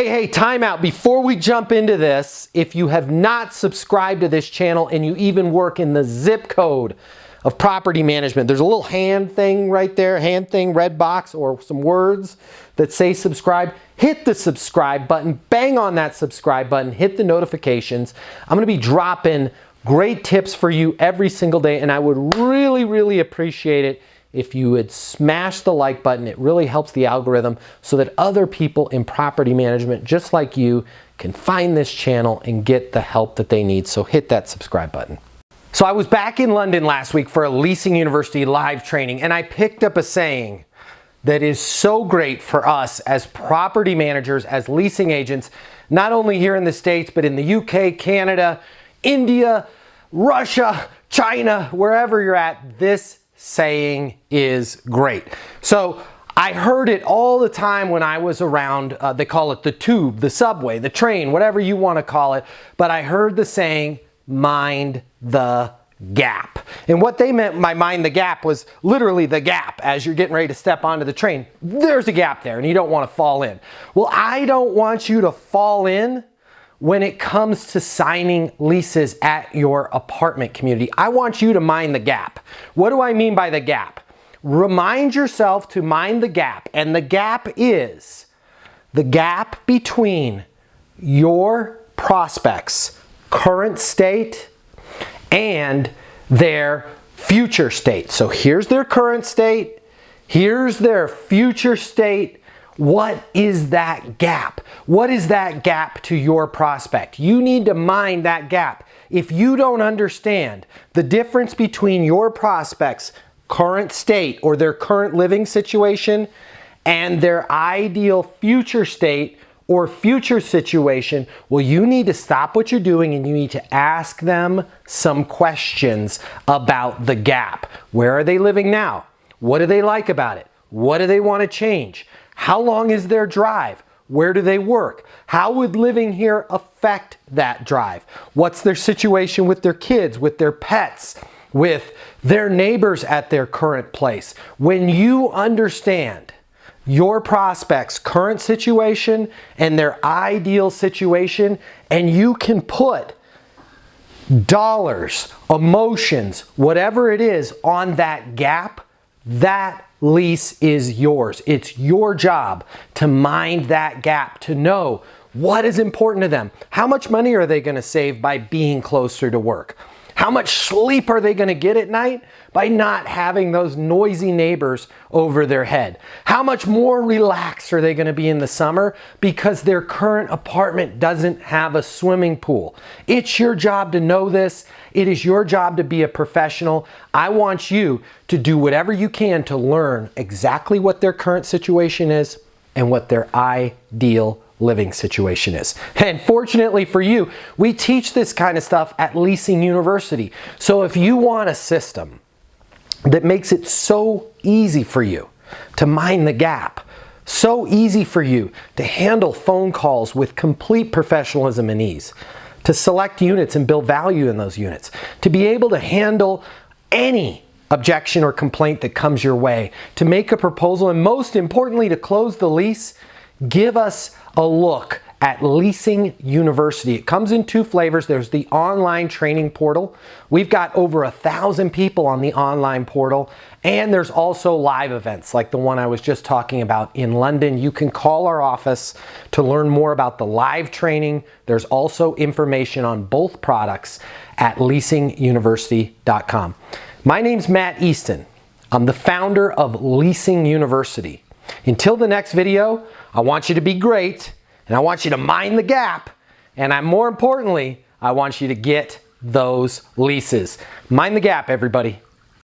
Hey, time out. Before we jump into this, if you have not subscribed to this channel and you even work in the zip code of property management, there's a little hand thing right there, red box, or some words that say subscribe. Hit the subscribe button, bang on that subscribe button, hit the notifications. I'm gonna be dropping great tips for you every single day, and I would really appreciate it if you would smash the like button. It really helps the algorithm so that other people in property management just like you can find this channel and get the help that they need. So hit that subscribe button. So I was back in London last week for a Leasing University live training, and I picked up a saying that is so great for us as property managers, as leasing agents, not only here in the States, but in the UK, Canada, India, Russia, China, wherever you're at. This saying is great. So I heard it all the time when I was around, they call it the tube, the subway, the train, whatever you want to call it. But I heard the saying, mind the gap. And what they meant by mind the gap was literally the gap. As you're getting ready to step onto the train, there's a gap there and you don't want to fall in. Well, I don't want you to fall in when it comes to signing leases at your apartment community. I want you to mind the gap. What do I mean by the gap? Remind yourself to mind the gap. And the gap is the gap between your prospects' current state and their future state. So here's their current state, here's their future state. What is that gap? What is that gap to your prospect? You need to mind that gap. If you don't understand the difference between your prospect's current state or their current living situation and their ideal future state or future situation, well, you need to stop what you're doing and you need to ask them some questions about the gap. Where are they living now? What do they like about it? What do they want to change? How long is their drive? Where do they work? How would living here affect that drive? What's their situation with their kids, with their pets, with their neighbors at their current place? When you understand your prospect's current situation and their ideal situation, and you can put dollars, emotions, whatever it is on that gap, that lease is yours. It's your job to mind that gap, to know what is important to them. How much money are they going to save by being closer to work? How much sleep are they going to get at night by not having those noisy neighbors over their head? How much more relaxed are they going to be in the summer because their current apartment doesn't have a swimming pool? It's your job to know this. It is your job to be a professional. I want you to do whatever you can to learn exactly what their current situation is and what their ideal living situation is. And fortunately for you, we teach this kind of stuff at Leasing University. So if you want a system that makes it so easy for you to mind the gap, so easy for you to handle phone calls with complete professionalism and ease, to select units and build value in those units, to be able to handle any objection or complaint that comes your way, to make a proposal, and most importantly, to close the lease, give us a look at Leasing University. It comes in two flavors. There's the online training portal. We've got over 1,000 people on the online portal, and there's also live events like the one I was just talking about in London. You can call our office to learn more about the live training. There's also information on both products at leasinguniversity.com. My name's Matt Easton. I'm the founder of Leasing University. Until the next video, I want you to be great, and I want you to mind the gap, and more importantly, I want you to get those leases. Mind the gap, everybody.